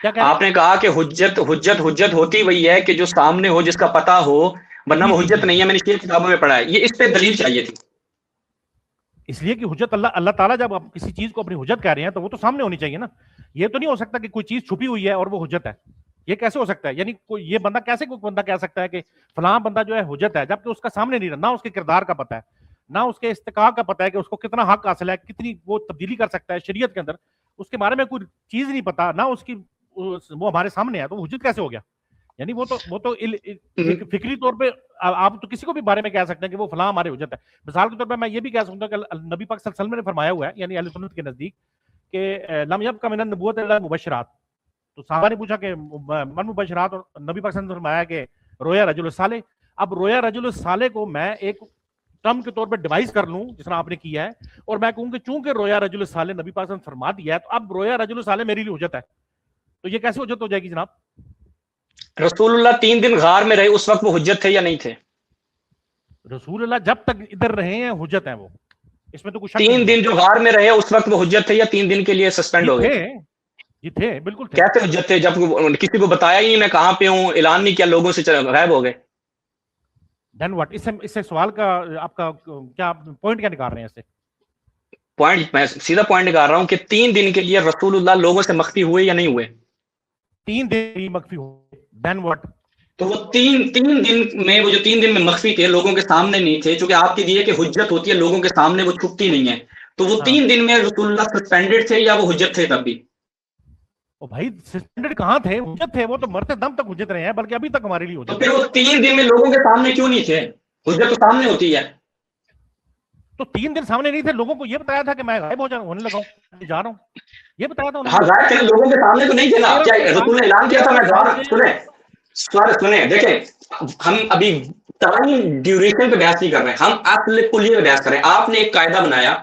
آپ نے کہا کہ حجت ہوتی وہی ہے کہ جو سامنے ہو، جس کا پتہ ہو، ورنہ وہ حجت نہیں ہے. میں نے یہ کتابوں میں پڑھا ہے. یہ اس پہ دلیل چاہیے تھی. اس لیے کہ حجت اللہ تعالیٰ جب آپ کسی چیز کو اپنی حجت کہہ رہے ہیں تو وہ تو سامنے ہونی چاہیے نا. یہ تو نہیں ہو سکتا کہ کوئی چیز چھپی ہوئی ہے اور وہ حجت ہے. یہ کیسے ہو سکتا ہے؟ یعنی یہ بندہ کیسے کوئی بندہ کہہ سکتا ہے کہ فلاں بندہ جو ہے حجت ہے، جبکہ اس کا سامنے نہیں رہا، نہ اس کے کردار کا پتہ ہے، نہ اس کے استحقاق کا پتہ ہے کہ اس کو کتنا حق حاصل ہے، کتنی وہ تبدیلی کر سکتا ہے شریعت کے اندر، اس کے بارے میں کوئی چیز نہیں پتا، نہ اس کی وہ ہمارے سامنے ہے، تو حجت کیسے ہو گیا؟ یعنی وہ تو فکری طور پہ آپ تو کسی کو بھی بارے میں کہہ سکتے ہیں کہ وہ فلاں ہمارے حجت ہے. مثال کے طور پہ میں یہ بھی کہہ سکتا ہوں کہ نبی پاک صلی اللہ علیہ وسلم نے فرمایا ہوا ہے، یعنی اہل سنت کے نزدیک، کہ لم یبق من النبوۃ الا المبشرات. تو صحابہ نے پوچھا کہ من مبشرات، اور نبی پاک صلی اللہ علیہ وسلم نے فرمایا کہ رویا رجل الصالح. اب رویا رجل الصالح کو میں ایک ٹرم کے طور پہ ڈیوائز کر لوں جس طرح آپ نے کیا ہے، اور میں کہوں کہ چونکہ رویا رجل الصالح نبی پاک صلی اللہ علیہ وسلم نے فرما دیا ہے، تو اب رویا رجل الصالح میرے لیے حجت ہے. تو یہ کیسے حجت ہو جائے گی جناب؟ رسول اللہ 3 دن غار میں رہے، اس وقت وہ حجت تھے یا نہیں تھے؟ رسول اللہ جب تک ادھر رہے ہیں حجت ہیں وہ، اس میں تو کچھ شک 3 دن جو غار میں رہے اس وقت وہ حجت تھے یا 3 دن کے لیے سسپینڈ ہو گئے؟ جی تھے، بالکل تھے. کیسے حجت تھے جب کسی کو بتایا ہی نہیں میں کہاں پہ ہوں، اعلان نہیں کیا، لوگوں سے غائب ہو گئے؟ دین واٹ؟ اس سے سوال کا آپ کا کیا پوائنٹ کیا نکال رہے ہیں؟ اس سے پوائنٹ میں سیدھا پوائنٹ نکال رہا ہوں کہ 3 دن کے لیے رسول اللہ لوگوں سے مخفی ہوئے یا نہیں ہوئے؟ 3 دن مخفی ہوئے. دین واٹ؟ تو وہ تین دن میں، وہ جو 3 دن میں مخفی تھے، لوگوں کے سامنے نہیں تھے، چونکہ آپ کی دیے کہ حجت ہوتی ہے لوگوں کے سامنے، وہ چھپتی نہیں ہے. تو وہ 3 دن میں رسول اللہ سسپینڈڈ تھے یا وہ حجت تھے تب بھی؟ او بھائی سسپینڈڈ کہاں تھے؟ حجت تھے. وہ تو مرتے دم تک حجت رہے ہیں، بلکہ ابھی تک ہمارے لیے حجت. تو پھر وہ 3 دن میں لوگوں کے سامنے کیوں نہیں تھے؟ حجت تو سامنے ہوتی ہے. تو 3 دن سامنے نہیں تھے، لوگوں کو یہ بتایا تھا کہ میں غائب ہونے لگا ہوں، جا رہا ہوں، یہ بتایا تھا. ہاں غائب تھے، لوگوں کے سامنے تو نہیں تھے نا. کیا رسول نے اعلان کیا تھا میں غائب؟ سنیں دیکھیں، ہم ابھی ٹائم ڈیوریشن پہ بحث نہیں کر رہے ہیں، ہم اصل کلیے پہ بحث کر رہے ہیں. آپ نے ایک قاعدہ بنایا،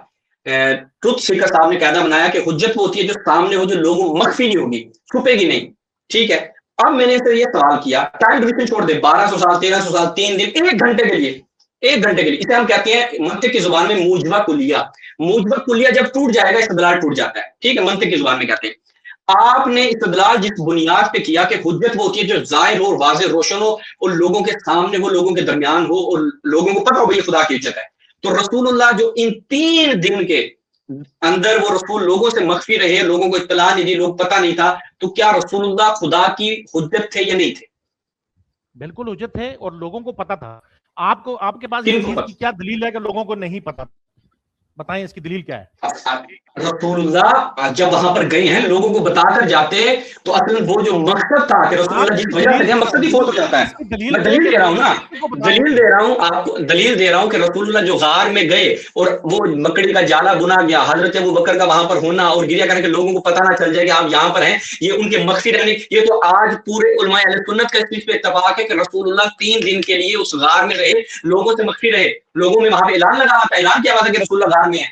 ٹروتھ سیکر صاحب نے قاعدہ بنایا کہ حجت وہ ہوتی ہے جو سامنے ہو، جو لوگوں مخفی نہیں ہوگی، چھپے گی نہیں. ٹھیک ہے. اب میں نے سے یہ سوال کیا، ٹائم ڈیوریشن چھوڑ دے، 1200 سال 1300 سال 3 دن 1 گھنٹے کے لیے، 1 گھنٹے کے لیے، اسے ہم کہتے ہیں منطق کی زبان میں موجبہ کلیہ. موجبہ کلیہ جب ٹوٹ جائے گا استدلال ٹوٹ جاتا ہے. ٹھیک ہے، منطق کی زبان میں کہتے ہیں. آپ نے استدلال جس بنیاد پہ کیا کہ حجت وہ ہوتی ہے جو ظاہر ہو، واضح روشن ہو، اور لوگوں کے سامنے ہو، لوگوں کے درمیان ہو، اور لوگوں کو پتہ ہو بھئی خدا کی حجت ہے. تو رسول اللہ جو ان 3 دن کے اندر وہ رسول لوگوں سے مخفی رہے، لوگوں کو اطلاع نہیں دی، لوگ پتہ نہیں تھا، تو کیا رسول اللہ خدا کی حجت تھے یا نہیں تھے؟ بالکل حجت تھے، اور لوگوں کو پتہ تھا. آپ کے پاس اس چیز کی کیا دلیل ہے کہ لوگوں کو نہیں پتہ؟ بتائیں اس کی دلیل کیا ہے؟ رسول اللہ جب وہاں پر گئے ہیں لوگوں کو بتا کر جاتے، تو اصل وہ جو مقصد تھا کہ رسول اللہ جس وجہ سے مقصد ہی فوت ہو جاتا ہے. میں دلیل دے رہا ہوں نا، دلیل دے رہا ہوں آپ کو، دلیل دے رہا ہوں کہ رسول اللہ جو غار میں گئے اور وہ مکڑی کا جالا بنا گیا، حضرت ابوبکر کا وہاں پر ہونا اور گریہ کرنے کے لوگوں کو پتہ نہ چل جائے کہ آپ یہاں پر ہیں، یہ ان کے مخفی رہنے. یہ تو آج پورے علماء اہل سنت کا اس چیز پہ اتفاق ہے کہ رسول اللہ 3 دن کے لیے اس غار میں رہے، لوگوں سے مخفی رہے. لوگوں میں وہاں پہ اعلان لگا تھا، اعلان کیا ہوا تھا کہ رسول اللہ غار میں ہے.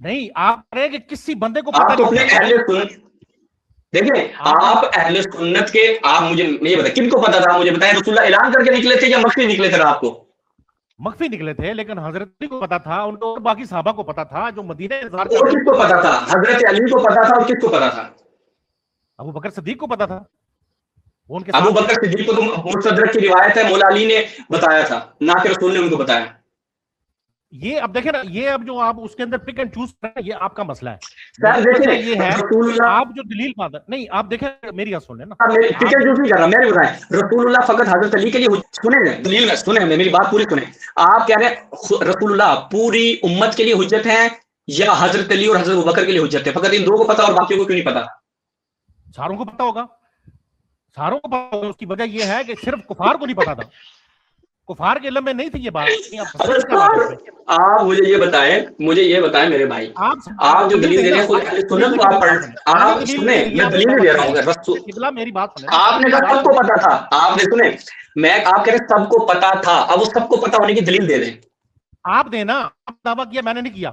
نہیں، آپ کہہ رہے ہیں کہ کسی بندے کو پتہ نہیں. دیکھیں آپ اہل سنت کے، آپ مجھے یہ بتائیں کن کو پتا تھا؟ مجھے بتائیں رسول اللہ اعلان کر کے نکلے تھے یا مخفی نکلے تھے رات کو؟ مخفی نکلے تھے، لیکن حضرت علی کو پتا تھا، ان کو اور باقی صحابہ کو پتا تھا جو مدینہ انتظار کرتے. اور کس کو پتا تھا؟ حضرت علی کو پتا تھا. اور کس کو پتا تھا؟ ابو بکر صدیق کو پتا تھا. ابو بکر صدیق کو تو مستدرک کی روایت ہے مولا علی نے بتایا تھا، نہ کہ رسول نے ان کو بتایا. یہ اب دیکھیں نا، یہ اب جو آپ اس کے اندر پک اینڈ چوز کر رہے ہیں، یہ آپ کا مسئلہ ہے. یہ ہے آپ جو دلیل مانتے نہیں، آپ دیکھیں میری بات سن لیں نا. پک اینڈ چوز نہیں کر رہا، میں بتائیں رسول اللہ فقط حضرت علی کے لیے. سنیں دلیل میں، سنیں میری بات پوری سنیں. آپ کہہ رہے ہیں رسول اللہ پوری امت کے لیے حجت ہیں یا حضرت علی اور حضرت ابوبکر کے لیے حجت ہے؟ فقط ان 2 کو پتا اور باقیوں کو کیوں نہیں پتا؟ ساروں کو پتا ہوگا، ساروں کو پتا ہوگا. اس کی وجہ یہ ہے کہ صرف کفار کو نہیں پتا تھا، کفار کے علم میں نہیں تھی یہ بات. آپ مجھے یہ بتائیں میرے بھائی، آپ جو دلیل دے رہے ہیں سنت کو آپ سنیں، میں دلیل دے رہا ہوں. میری بات سنیں. آپ نے کہا سب کو پتا تھا، آپ نے سنیں، آپ کہہ رہے ہیں سب کو پتا تھا. اب وہ سب کو پتا ہونے کی دلیل دے دیں. آپ دینا، دعویٰ کیا، میں نے نہیں کیا.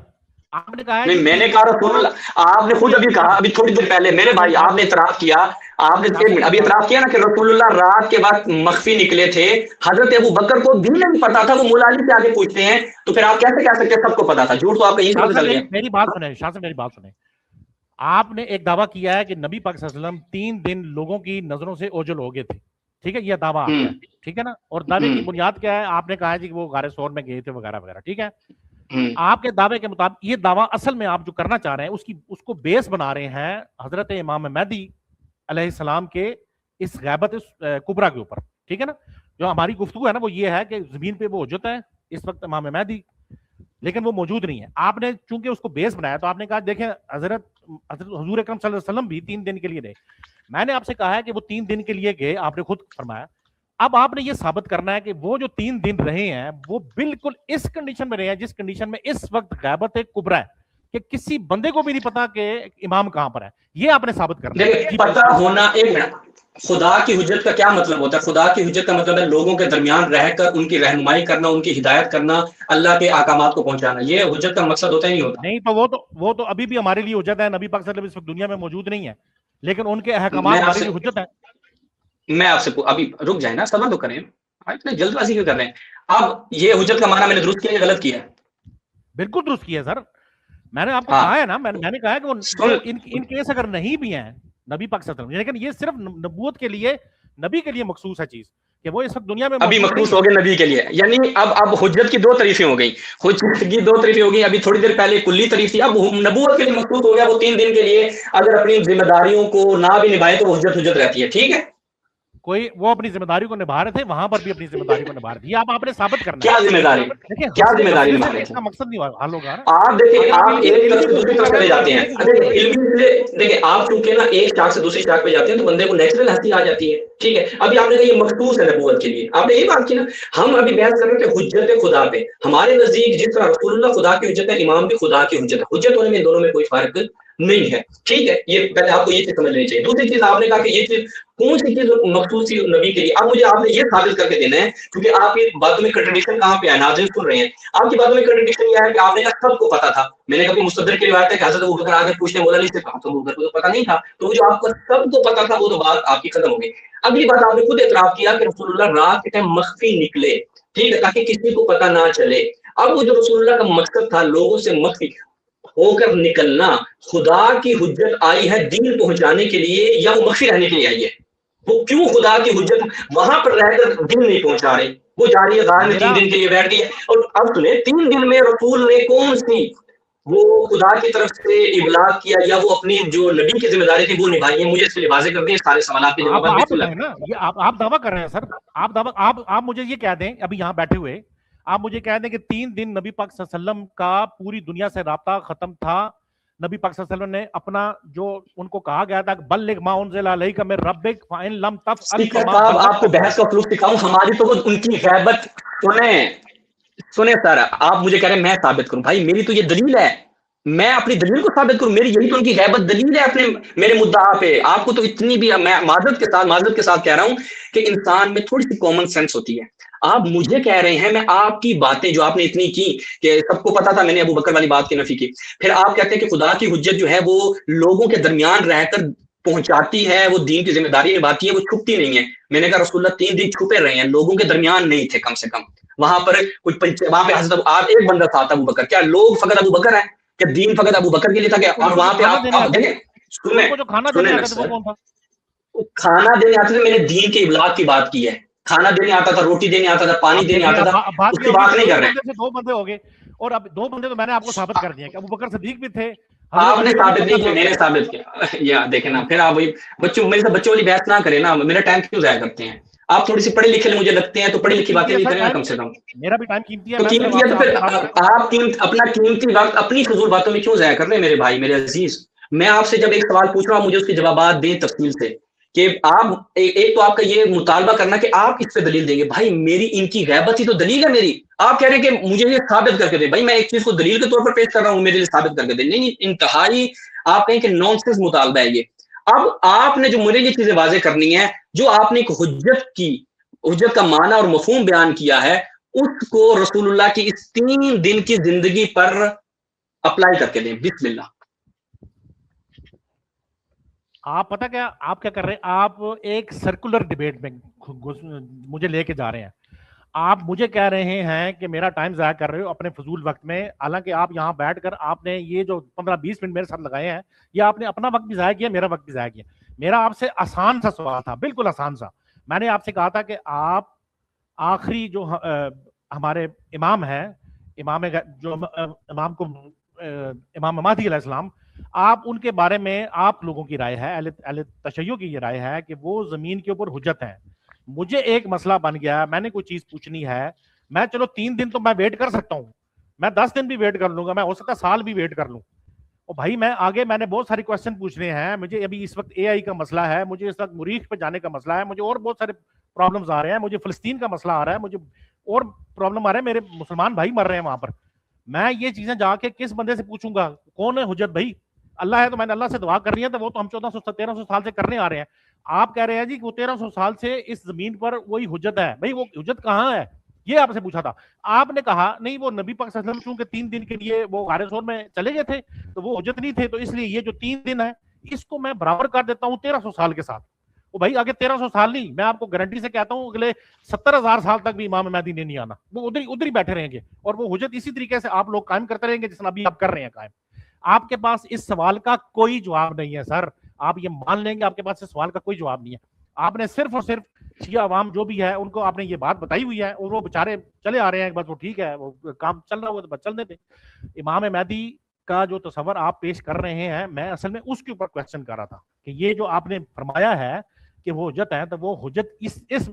آپ نے کہا نہیں، میں نے کہا رسول اللہ، آپ نے خود ابھی کہا، ابھی تھوڑی دیر پہلے میرے بھائی آپ نے اعتراف کیا، آپ نے ابھی اعتراف کیا نا کہ رسول اللہ رات کے بعد مخفی نکلے تھے. حضرت ابو بکر کو بھی نہیں پتا تھا، وہ مولا علی سے آگے پوچھتے ہیں. تو پھر آپ کیسے کہہ سکتے ہیں سب کو پتا تھا؟ جھوٹ تو آپ کہیں سے نکل گیا. میری بات سنیں شاہ سے، میری بات سنیں. آپ نے ایک دعویٰ کیا ہے کہ نبی پاک صلی اللہ علیہ وسلم 3 دن لوگوں کی نظروں سے اوجھل ہو گئے تھے، ٹھیک ہے، یہ دعویٰ آپ کا ہے، ٹھیک ہے نا، اور دعوے کی بنیاد کیا ہے؟ آپ نے کہا ہے کہ وہ غار ثور میں گئے تھے وغیرہ وغیرہ، ٹھیک ہے. آپ کے دعوے کے مطابق یہ دعویٰ اصل میں آپ جو کرنا چاہ رہے ہیں اس کو بیس بنا رہے ہیں حضرت امام مہدی علیہ السلام کے اس غیبت کبریٰ کے اوپر، ٹھیک ہے نا. جو ہماری گفتگو ہے نا وہ یہ ہے کہ زمین پہ وہ حجت ہے اس وقت امام مہدی، لیکن وہ موجود نہیں ہے. آپ نے چونکہ اس کو بیس بنایا تو آپ نے کہا دیکھیں حضرت حضور اکرم صلی اللہ علیہ وسلم بھی 3 دن کے لیے گئے. میں نے آپ سے کہا ہے کہ وہ 3 دن کے لیے گئے، آپ نے خود فرمایا. اب آپ نے یہ ثابت کرنا ہے کہ وہ جو 3 دن رہے ہیں وہ بالکل اس کنڈیشن میں رہے ہیں جس کنڈیشن میں اس وقت غیبت کبریٰ ہے، کہ کسی بندے کو بھی نہیں پتا کہ امام کہاں پر ہے. یہ آپ نے ثابت کرنا ہے. پتا ہونا، ایک منٹ، خدا کی حجت کا کیا مطلب ہوتا ہے؟ خدا کی حجت کا مطلب ہے لوگوں کے درمیان رہ کر ان کی رہنمائی کرنا، ان کی ہدایت کرنا، اللہ کے احکامات کو پہنچانا. یہ حجت کا مقصد ہوتا ہی نہیں ہوتا. نہیں تو وہ تو ابھی بھی ہمارے لیے حجت ہے. نبی پاک صلی اللہ علیہ وسلم اس وقت دنیا میں موجود نہیں ہے، لیکن ان کے احکامات ہمارے لیے حجت ہے. میں آپ سے ابھی رک جائیں نا، صبر تو کریں، اتنے جلد بازی کیوں کر رہے ہیں آپ؟ یہ حجت کا معنی میں نے درست کیا یا غلط کیا؟ بالکل درست کیا سر. میں نے آپ کو کہا ہے نا، میں نے کہا ہے کہ وہ ان کیس اگر نہیں بھی ہیں نبی پاک صلی اللہ علیہ وسلم، لیکن یہ صرف نبوت کے لیے، نبی کے لیے مخصوص ہے چیز کہ وہ اس وقت دنیا میں ابھی مخصوص ہو گئے نبی کے لیے. یعنی اب حجت کی 2 تعریفیں ہو گئی، حجت کی 2 تعریفیں ہو گئی. ابھی تھوڑی دیر پہلے کلی تعریف تھی، اب نبوت کے لیے مخصوص ہو گیا. وہ 3 دن کے لیے اگر اپنی ذمہ داریوں کو نہ بھی نبھائے تو حجت رہتی ہے. ٹھیک ہے، کوئی وہ اپنی ذمہ داری کو نبھا رہے تھے، وہاں پر بھی اپنی ذمہ داری کو نبھا رہے تھے. یہ آپ نے ثابت کرنا ہے. کیا ذمہ داری؟ کیا ذمہ داری نبھا رہے اس کا مقصد نہیں حل ہوگا. آپ دیکھیں، آپ ایک طرف سے دوسری طرف چلے جاتے ہیں. دیکھیں آپ چونکہ نا ایک شاخ سے دوسری شاخ پہ جاتے ہیں تو بندے کو نیچرل ہستی آ جاتی ہے. ٹھیک ہے، ابھی آپ نے کہا یہ مخصوص ہے نبوت کے لیے، آپ نے یہی بات کی نا. ہم ابھی بحث کر رہے تھے حجت خدا پہ. ہمارے نزدیک جس طرح رسول اللہ خدا کی حجت ہے، امام بھی خدا کی حجت ہے. حجت ہونے میں ان دونوں میں کوئی فرق نہیں ہے. ٹھیک ہے، یہ پہلے آپ کو یہ چیز سمجھ لینی چاہیے. دوسری چیز آپ نے کہا کہ یہ چیز کون سی چیز مخصوص تھی نبی کے لیے. اب مجھے آپ نے یہ ثابت کر کے دینا ہے، کیونکہ آپ کی باتوں میں کنٹرڈکشن کہاں پہ ہے؟ ناظرین سن رہے ہیں، آپ کی باتوں میں کنٹرڈکشن یہ ہے کہ آپ نے کہا سب کو پتا تھا. میں نے کبھی مصدر کی روایت ہے کہ حضرت ابوبکر آ کے پوچھنے مولا علی سے کہا تو ابوبکر کو تو پتا نہیں تھا. تو جو آپ کو سب کو پتا تھا وہ تو بات آپ کی ختم ہو گئی. اگلی بات آپ نے خود اعتراف کیا کہ رسول اللہ رات کے ٹائم مخفی نکلے، ٹھیک ہے، تاکہ کسی کو پتا نہ چلے. اب وہ جو رسول اللہ کا مقصد تھا لوگوں سے مخفی ہو کر نکلنا، خدا کی حجت آئی ہے دین پہنچانے کے لیے یا وہ مخفی رہنے کے لیے آئی ہے؟ وہ کیوں خدا کی حجت وہاں پر رہ کر دین نہیں پہنچا رہے؟ وہ جا رہی ہے غار میں 3 دن کے لیے بیٹھ گئی ہے. اور اب سنیں 3 دن میں رسول نے کون سی وہ خدا کی طرف سے ابلاغ کیا یا وہ اپنی جو نبی کی ذمہ داری تھی وہ نبھائی ہے؟ مجھے اس کے لیے واضح کر دیں سارے سوالات کے جوابات. آپ بتائیں نا، یہ آپ دعویٰ کر رہے ہیں سر. آپ مجھے یہ کہہ دیں ابھی یہاں بیٹھے ہوئے، آپ مجھے کہہ دیں کہ 3 دن نبی پاک صلی اللہ علیہ وسلم کا پوری دنیا سے رابطہ ختم تھا. نبی پاک صلی اللہ علیہ وسلم نے اپنا جو ان کو کہا گیا تھا بلغ ما انزل الیک من ربک فإن لم تفعل فما آپ کو بحث کا فلوس دکھاؤں؟ ہماری تو ان کی غیبت سنیں سر. آپ مجھے کہہ رہے ہیں میں ثابت کروں. بھائی میری تو یہ دلیل ہے، میں اپنی دلیل کو ثابت کروں. میری یہی تو ان کی غیبت دلیل ہے اپنے میرے مدعا پہ. آپ کو تو اتنی بھی، میں معذرت کے ساتھ کہہ رہا ہوں کہ انسان میں تھوڑی سی کامن سینس ہوتی ہے. آپ مجھے کہہ رہے ہیں، میں آپ کی باتیں جو آپ نے اتنی کی کہ سب کو پتا تھا، میں نے ابو بکر والی بات کی نفی کی. پھر آپ کہتے ہیں کہ خدا کی حجت جو ہے وہ لوگوں کے درمیان رہ کر پہنچاتی ہے، وہ دین کی ذمہ داری نبھاتی ہے، وہ چھپتی نہیں ہے. میں نے کہا رسول اللہ 3 دن چھپے رہے ہیں، لوگوں کے درمیان نہیں تھے. کم سے کم وہاں پر وہاں پہ حضرت آپ ایک بندہ تھا ابو بکر. کیا لوگ فقط ابو بکر ہیں؟ کہ دین فقط ابو بکر کے لیے تھا کیا؟ اور وہاں پہ آپ دیکھیں، کھانا دینے آتے تھے وہ کون تھا؟ کھانا دینے آتے تھے. میں نے دین کے ابلاغ کی بات کی ہے. کھانا دینے آتا تھا، روٹی دینے آتا تھا، پانی دینے آتا تھا، اس کی بات نہیں کر رہے ہیں. 2 بندے ہو گئے، اور اب 2 بندے تو میں نے آپ کو ثابت کر دیا کہ ابو بکر صدیق بھی تھے. آپ نے ثابت نہیں کیا، میں نے ثابت کیا. یا دیکھیں نا، پھر آپ بچوں میرے سے بچوں والی بحث نہ کریں نا. میرا ٹائم کیوں ضائع کرتے ہیں آپ؟ تھوڑی سی پڑھے لکھے مجھے لگتے ہیں تو پڑھی لکھی باتیں نہیں کریں نا کم سے کم. میرا بھی ٹائم قیمتی ہے. تو قیمتی ہے تو پھر آپ اپنا قیمتی وقت اپنی فضول باتوں میں کیوں ضائع کر رہے ہیں میرے بھائی، میرے عزیز؟ میں آپ سے جب ایک سوال پوچھ رہا ہوں مجھے اس کے جوابات دیں تفصیل سے. کہ آپ ایک تو آپ کا یہ مطالبہ کرنا کہ آپ اس پہ دلیل دیں گے. بھائی میری ان کی غیبت ہی تو دلیل ہے میری. آپ کہہ رہے ہیں کہ مجھے یہ ثابت کر کے دیں. بھائی میں ایک چیز کو دلیل کے طور پر پیش کر رہا ہوں، میرے لیے ثابت کر کے دیں. نہیں، انتہائی آپ کہیں کہ نان سینس مطالبہ ہے یہ. اب آپ نے جو مجھے یہ چیزیں واضح کرنی ہے، جو آپ نے ایک حجت کا معنی اور مفہوم بیان کیا ہے، اس کو رسول اللہ کی اس 3 دن کی زندگی پر اپلائی کر کے دیں. بسم اللہ. آپ پتہ کیا آپ کیا کر رہے ہیں؟ آپ ایک سرکولر ڈیبیٹ میں مجھے لے کے جا رہے ہیں. آپ مجھے کہہ رہے ہیں کہ میرا ٹائم ضائع کر رہے ہو اپنے فضول وقت میں، حالانکہ آپ یہاں بیٹھ کر آپ نے یہ جو 15-20 منٹ میرے ساتھ لگائے ہیں، یہ آپ نے اپنا وقت بھی ضائع کیا، میرا وقت بھی ضائع کیا. میرا آپ سے آسان سا سوال تھا، بالکل آسان سا. میں نے آپ سے کہا تھا کہ آپ آخری جو ہمارے امام ہیں، امام جو امام کو امام مہدی علیہ السلام، آپ ان کے بارے میں آپ لوگوں کی رائے ہے، اہل تشیع کی یہ رائے ہے کہ وہ زمین کے اوپر حجت ہیں. مجھے ایک مسئلہ بن گیا، میں نے کوئی چیز پوچھنی ہے، میں چلو 3 دن تو میں ویٹ کر سکتا ہوں، میں 10 دن بھی ویٹ کر لوں گا، میں ہو سکتا ہے سال بھی ویٹ کر لوں. اور بھائی میں آگے میں نے بہت سارے کوشچن پوچھنے ہیں مجھے. ابھی اس وقت اے آئی کا مسئلہ ہے، مجھے اس وقت مریخ پہ جانے کا مسئلہ ہے، مجھے اور بہت سارے پرابلمز آ رہے ہیں، مجھے فلسطین کا مسئلہ آ رہا ہے، مجھے اور پرابلم آ رہے ہیں، میرے مسلمان بھائی مر رہے ہیں وہاں پر. میں یہ چیزیں جا کے کس بندے سے پوچھوں گا؟ کون ہے حجت بھائی؟ اللہ ہے تو میں نے اللہ سے دعا کر رہی ہے، تو وہ تو ہم 1400-1300 سال سے کرنے آ رہے ہیں. آپ کہہ رہے ہیں جی کہ وہ 1300 سال سے اس زمین پر وہی حجت ہے. بھائی وہ حجت کہاں ہے؟ یہ آپ سے پوچھا تھا. آپ نے کہا نہیں وہ نبی پاک صلی اللہ علیہ وسلم چونکہ 3 دن کے لیے وہ غار ثور میں چلے گئے تھے تو وہ حجت نہیں تھے، تو اس لیے یہ جو 3 دن ہے اس کو میں برابر کر دیتا ہوں 1300 سال کے ساتھ. وہ بھائی آگے 1300 سال نہیں، میں آپ کو گارنٹی سے کہتا ہوں اگلے 70,000 سال تک بھی امام مہدی نے نہیں آنا، وہ ادھر ہی بیٹھے رہیں گے اور وہ حجت اسی طریقے سے آپ لوگ قائم کرتے رہیں گے جس طرح ابھی آپ کر رہے ہیں قائم. آپ کے پاس اس سوال کا کوئی جواب نہیں ہے سر، آپ یہ مان لیں گے آپ کے پاس اس سوال کا کوئی جواب نہیں ہے. آپ نے صرف اور صرف شیعہ عوام جو بھی ہے ان کو آپ نے یہ بات بتائی ہوئی ہے اور وہ بےچارے چلے آ رہے ہیں، بس وہ ٹھیک ہے، وہ کام چل رہا ہوا تو بس چلنے دیں. امام مہدی کا جو تصور آپ پیش کر رہے ہیں، میں اصل میں اس کے اوپر کوشچن کر رہا تھا کہ یہ جو آپ نے فرمایا ہے کہ وہ حجت ہے، تو وہ حجت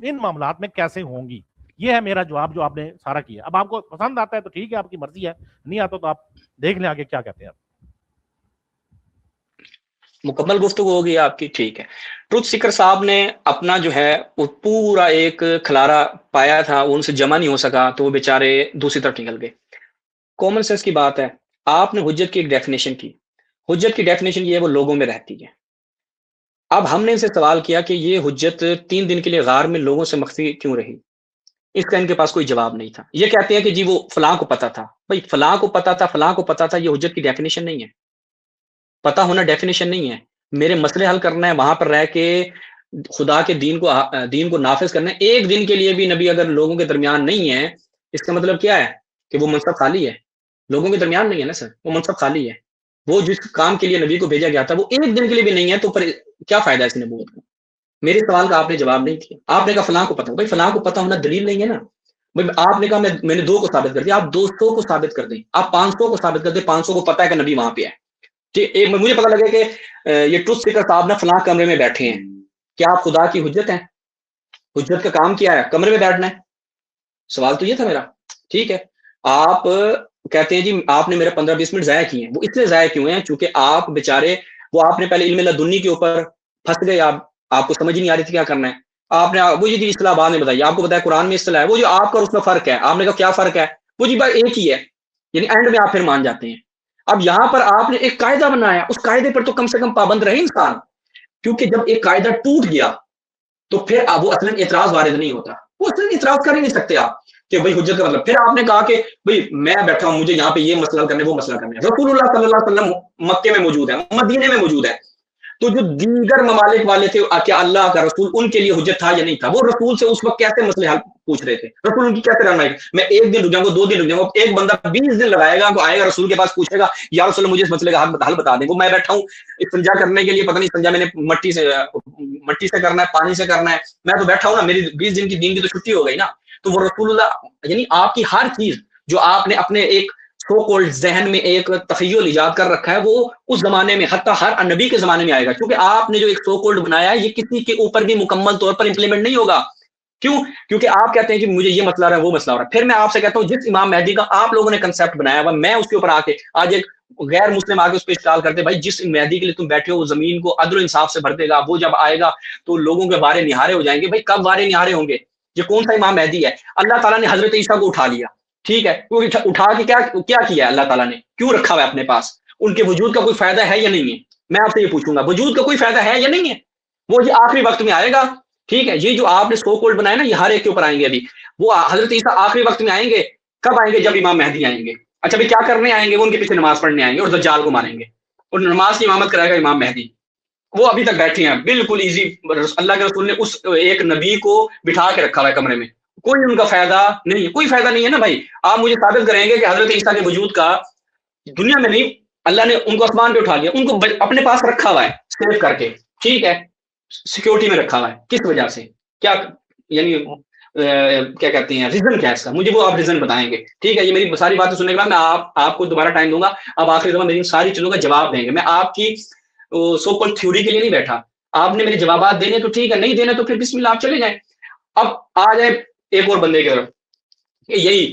ان معاملات میں کیسے ہوں گی؟ یہ ہے میرا جواب جو آپ نے سارا کیا. اب آپ کو پسند آتا ہے تو ٹھیک ہے، آپ کی مرضی ہے، نہیں آتا تو آپ دیکھ لیں آگے کیا کہتے ہیں آپ. مکمل گفتگو ہوگی آپ کی، ٹھیک ہے. ٹروتھ سیکر صاحب نے اپنا جو ہے وہ پورا ایک کھلارا پایا تھا، وہ ان سے جمع نہیں ہو سکا تو وہ بیچارے دوسری طرف نکل گئے. کامن سینس کی بات ہے. آپ نے حجت کی ایک ڈیفینیشن کی، حجت کی ڈیفینیشن یہ ہے وہ لوگوں میں رہتی ہے. اب ہم نے ان سے سوال کیا کہ یہ حجت 3 دن کے لیے غار میں لوگوں سے مخفی کیوں رہی؟ اس کا ان کے پاس کوئی جواب نہیں تھا. یہ کہتے ہیں کہ جی وہ فلاں کو پتا تھا. بھائی فلاں کو پتا تھا، فلاں کو پتا تھا، یہ حجت کی ڈیفینیشن نہیں ہے. پتا ہونا ڈیفینیشن نہیں ہے. میرے مسئلے حل کرنا ہے، وہاں پر رہ کے خدا کے دین کو نافذ کرنا ہے. ایک دن کے لیے بھی نبی اگر لوگوں کے درمیان نہیں ہے، اس کا مطلب کیا ہے کہ وہ منصب خالی ہے. لوگوں کے درمیان نہیں ہے نا سر، وہ منصب خالی ہے. وہ جس کام کے لیے نبی کو بھیجا گیا تھا وہ ایک دن کے لیے بھی نہیں ہے، تو پر کیا فائدہ ہے اس نبوت کا؟ میرے سوال کا آپ نے جواب نہیں کیا. آپ نے کہا فلاں کو پتا. بھائی فلاں کو پتا ہونا دلیل نہیں ہے نا. بھائی آپ نے کہا میں نے 2 کو ثابت کر دیا، آپ 200 کو ثابت کر دیں، آپ 500 کو ثابت کر دیں. 500 کو پتا ہے کہ نبی وہاں پہ ہے. مجھے پتا لگے کہ یہ ٹروتھ سیکر صاحب نے فلاں کمرے میں بیٹھے ہیں، کیا آپ خدا کی حجت ہیں؟ حجت کا کام کیا ہے؟ کمرے میں بیٹھنا ہے. سوال تو یہ تھا میرا. ٹھیک ہے، آپ کہتے ہیں جی آپ نے میرے 15-20 منٹ ضائع کیے ہیں. وہ اس لیے ضائع کیوں ہیں چونکہ آپ بیچارے وہ آپ نے پہلے علم لدنی کے اوپر پھنس گئے. آپ کو سمجھ نہیں آ رہی تھی کیا کرنا ہے. آپ نے وہ جی اصطلاح بعد میں بتائی، آپ کو بتایا قرآن میں اصطلاح ہے، وہ جو آپ کا اس میں فرق ہے. آپ نے کہا کیا فرق ہے؟ وہ جی بھائی ایک ہی ہے، یعنی اینڈ میں آپ پھر مان جاتے ہیں. اب یہاں پر آپ نے ایک قاعدہ بنایا، اس قاعدے پر تو کم سے کم پابند رہے انسان، کیونکہ جب ایک قاعدہ ٹوٹ گیا تو پھر اب وہ اصلاً اعتراض وارد نہیں ہوتا. وہ اصلاً اعتراض کر ہی نہیں سکتے آپ کہ بھائی حجت کا مطلب. پھر آپ نے کہا کہ بھائی میں بیٹھا ہوں، مجھے یہاں پہ یہ مسئلہ کرنے وہ مسئلہ کرنے. رسول اللہ صلی اللہ علیہ وسلم مکے میں موجود ہے، مدینے میں موجود ہے، تو جو دیگر ممالک والے تھے کیا اللہ کا رسول ان کے لیے حجت تھا یا نہیں تھا؟ وہ رسول سے اس وقت کیسے مسئلے حل پوچھ رہے تھے؟ رسول ان کی کیسے رہنمائی؟ میں 1 دن رک جاؤں گا، 2 دن رک جاؤں گا، ایک بندہ 20 دن لگائے گا، آئے گا رسول کے پاس پوچھے گا یا رسول مجھے اس مسئلے کا حل بتا دیں. وہ میں بیٹھا ہوں استنجا کرنے کے لیے، پتہ نہیں استنجا میں نے مٹی سے کرنا ہے، پانی سے کرنا ہے، میں تو بیٹھا ہوں نا، میری 20 دن کی دین کی تو چھٹی ہو گئی نا. تو وہ رسول اللہ یعنی آپ کی ہر چیز جو آپ نے اپنے ایک سو کولڈ ذہن میں ایک تخیل ایجاد کر رکھا ہے، وہ اس زمانے میں حتیٰ ہر نبی کے زمانے میں آئے گا. کیونکہ آپ نے جو ایک سو کولڈ بنایا ہے یہ کسی کے اوپر بھی مکمل طور پر امپلیمنٹ نہیں ہوگا. کیوں؟ کیونکہ آپ کہتے ہیں کہ مجھے یہ مسئلہ رہا ہے وہ مسئلہ رہا ہے. پھر میں آپ سے کہتا ہوں جس امام مہدی کا آپ لوگوں نے کنسپٹ بنایا ہوا، میں اس کے اوپر آ کے آج ایک غیر مسلم آگے اس پہ اشکال کرتے بھائی جس مہدی کے لیے تم بیٹھے ہو وہ زمین کو عدل و انصاف سے بھر دے گا، وہ جب آئے گا تو لوگوں کے بارے نہارے ہو جائیں گے. بھائی کب بارے نہارے ہوں گے؟ یہ کون سا امام مہدی ہے؟ اللہ تعالیٰ نے حضرت عیسیٰ کو اٹھا لیا، ٹھیک ہے، اٹھا کے کیا کیا اللہ تعالیٰ نے؟ کیوں رکھا ہوا ہے اپنے پاس؟ ان کے وجود کا کوئی فائدہ ہے یا نہیں ہے؟ میں آپ سے یہ پوچھوں گا وجود کا کوئی فائدہ ہے یا نہیں ہے؟ وہ یہ آخری وقت میں آئے گا، ٹھیک ہے. یہ جو آپ نے سو کولڈ بنایا نا، یہ ہر ایک کے اوپر آئیں گے. ابھی وہ حضرت عیسیٰ آخری وقت میں آئیں گے. کب آئیں گے؟ جب امام مہدی آئیں گے. اچھا بھائی کیا کرنے آئیں گے؟ وہ ان کے پیچھے نماز پڑھنے آئیں گے اور دجال کو ماریں گے، اور نماز کی امامت کرائے گا امام مہدی. وہ ابھی تک بیٹھے ہیں بالکل ایزی. اللہ کے رسول نے اس ایک نبی کو بٹھا کے رکھا ہوا ہے کمرے میں، کوئی ان کا فائدہ نہیں ہے، کوئی فائدہ نہیں ہے نا بھائی. آپ مجھے ثابت کریں گے کہ حضرت عیسیٰ کے وجود کا دنیا میں نہیں، اللہ نے ان کو آسمان پہ اٹھا لیا، ان کو اپنے پاس رکھا ہوا ہے سیو کر کے، ٹھیک ہے، سیکورٹی میں رکھا ہوا ہے. کس وجہ سے؟ کیا یعنی کیا کہتے ہیں ریزن کیا ہے اس کا؟ مجھے وہ آپ ریزن بتائیں گے. ٹھیک ہے، یہ میری ساری باتیں سننے کے بعد میں آپ کو دوبارہ ٹائم دوں گا. اب آخری دفعہ میری ساری چیزوں کا جواب دیں گے. میں آپ کی سو کال تھیوری کے لیے نہیں بیٹھا. آپ نے میرے جوابات دینے تو ٹھیک ہے، نہیں دینے تو پھر بسم اللہ آپ چلے جائیں. اب آ جائے ایک اور بندے کی طرف کہ یہی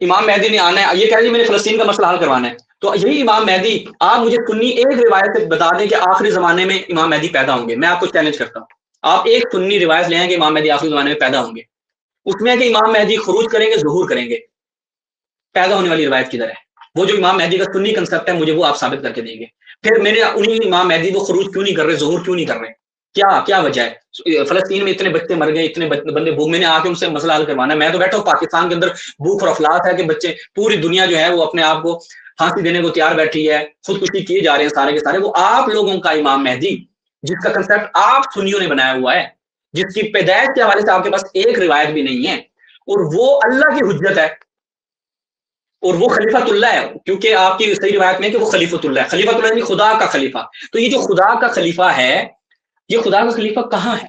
امام مہدی نے آنا ہے، یہ کہہ رہی میں نے فلسطین کا مسئلہ حل کروانا ہے. تو یہی امام مہدی، آپ مجھے سنی ایک روایت سے بتا دیں کہ آخری زمانے میں امام مہدی پیدا ہوں گے. میں آپ کو چیلنج کرتا ہوں، آپ ایک سنی روایت لے آئیں کہ امام مہدی آخری زمانے میں پیدا ہوں گے. اس میں کہ امام مہدی خروج کریں گے، ظہور کریں گے. پیدا ہونے والی روایت کدھر ہے؟ وہ جو امام مہدی کا سنی کنسپٹ ہے مجھے وہ آپ ثابت کر کے دیں گے. پھر میرے انہیں امام مہدی وہ خروج کیوں نہیں کر رہے، ظہور کیوں نہیں کر رہے؟ کیا وجہ ہے؟ فلسطین میں اتنے بچے مر گئے، اتنے بندے بھوک، میں نے آ کے ان سے مسئلہ حل کروانا ہے. میں تو بیٹھا ہوں پاکستان کے اندر بھوک اور افلاس ہے کہ بچے، پوری دنیا جو ہے وہ اپنے آپ کو پھانسی دینے کو تیار بیٹھی ہے، خودکشی کیے جا رہے ہیں سارے کے سارے. وہ آپ لوگوں کا امام مہدی جس کا کنسپٹ آپ سنیوں نے بنایا ہوا ہے، جس کی پیدائش کے حوالے سے آپ کے پاس ایک روایت بھی نہیں ہے، اور وہ اللہ کی حجت ہے اور وہ خلیفۃ اللہ ہے. کیونکہ آپ کی صحیح روایت میں کہ وہ خلیفۃ اللہ ہے. خلیفۃ اللہ یعنی خدا کا خلیفہ. تو یہ جو خدا کا خلیفہ ہے، یہ خدا کا خلیفہ کہاں ہے؟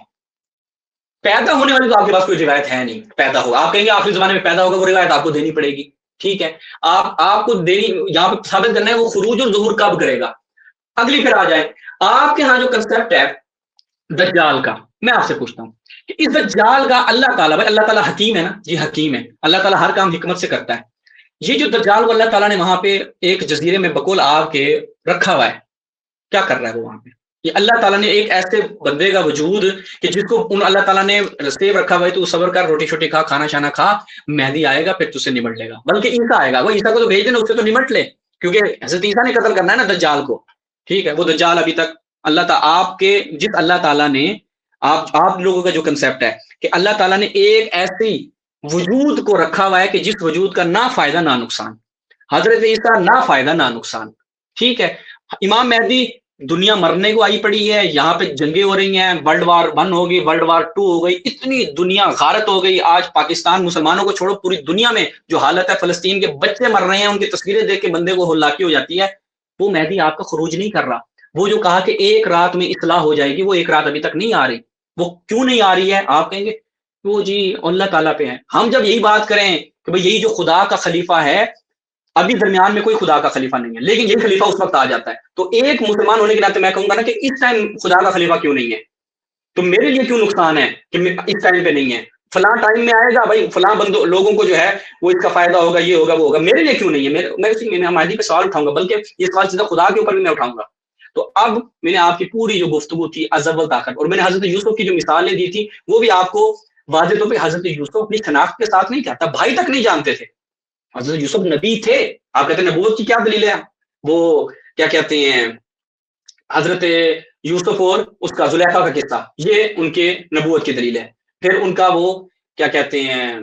پیدا ہونے والی تو آپ کے پاس کوئی روایت ہے نہیں. پیدا ہوگا، آپ کہیں گے آخری زمانے میں پیدا ہوگا، وہ روایت آپ کو دینی پڑے گی. ٹھیک ہے، آپ کو دینی، یہاں پہ ثابت کرنا ہے وہ خروج اور ظہور کب کرے گا. اگلی پھر آ جائیں آپ کے ہاں جو کنسپٹ ہے دجال کا. میں آپ سے پوچھتا ہوں کہ اس دجال کا اللہ تعالیٰ، بھائی اللہ تعالیٰ حکیم ہے نا جی، حکیم ہے اللہ تعالیٰ، ہر کام حکمت سے کرتا ہے. یہ جو دجال کو اللہ تعالیٰ نے وہاں پہ ایک جزیرے میں بقول آگ کے رکھا ہوا ہے، کیا کر رہا ہے وہ وہاں پہ؟ یہ اللہ تعالیٰ نے ایک ایسے بندے کا وجود کہ جس کو اللہ تعالیٰ نے سیو رکھا ہوا ہے، تو صبر کر، روٹی شوٹی کھا، کھانا شانا کھا، مہدی آئے گا پھر تجھ سے نمٹ لے گا. بلکہ عیسیٰ آئے گا، وہ عیسیٰ کو تو بھیج دینا، اس سے تو نمٹ لے، کیونکہ حضرت عیسیٰ نے قتل کرنا ہے نا دجال کو. ٹھیک ہے، وہ دجال ابھی تک اللہ تعالیٰ آپ کے جس اللہ تعالیٰ نے آپ لوگوں کا جو کنسپٹ ہے کہ اللہ تعالیٰ نے ایک ایسی وجود کو رکھا ہوا ہے کہ جس وجود کا نہ فائدہ نہ نقصان. حضرت عیسیٰ نہ فائدہ نہ نقصان. ٹھیک ہے، امام مہدی دنیا مرنے کو آئی پڑی ہے، یہاں پہ جنگیں ہو رہی ہیں، ورلڈ وار 1 ہو گئی، ورلڈ وار 2 ہو گئی، اتنی دنیا غارت ہو گئی. آج پاکستان مسلمانوں کو چھوڑو پوری دنیا میں جو حالت ہے، فلسطین کے بچے مر رہے ہیں، ان کی تصویریں دیکھ کے بندے کو ہلاکی ہو جاتی ہے. وہ مہدی آپ کا خروج نہیں کر رہا. وہ جو کہا کہ ایک رات میں اصلاح ہو جائے گی، وہ ایک رات ابھی تک نہیں آ رہی. وہ کیوں نہیں آ رہی ہے؟ آپ کہیں گے وہ جی اللہ تعالیٰ پہ ہے. ہم جب یہی بات کریں کہ بھئی یہی جو خدا کا خلیفہ ہے، ابھی درمیان میں کوئی خدا کا خلیفہ نہیں ہے، لیکن یہ خلیفہ اس وقت آ جاتا ہے. تو ایک مسلمان ہونے کے ناطے میں کہوں گا نا کہ اس ٹائم خدا کا خلیفہ کیوں نہیں ہے، تو میرے لیے کیوں نقصان ہے کہ اس ٹائم پہ نہیں ہے. فلاں ٹائم میں آئے گا بھائی، فلاں لوگوں کو جو ہے وہ اس کا فائدہ ہوگا، یہ ہوگا وہ ہوگا. میرے لیے کیوں نہیں ہے؟ میں مہدی پہ سوال اٹھاؤں گا، بلکہ یہ سوال سیدھا خدا کے اوپر بھی میں اٹھاؤں گا. تو اب میں نے آپ کی پوری جو گفتگو تھی ازل طاقت، اور میں نے حضرت یوسف کی جو مثالیں دی تھی وہ بھی آپ کو واضح طور پہ، حضرت یوسف اپنی شناخت کے ساتھ نہیں کہتا، بھائی تک نہیں جانتے تھے. حضرت یوسف نبی تھے. آپ کہتے ہیں نبوت کی کیا دلیل ہے؟ وہ کیا کہتے ہیں حضرت یوسف اور اس کا زلیخا کا قصہ، یہ ان کے نبوت کی دلیل ہے. پھر ان کا وہ کیا کہتے ہیں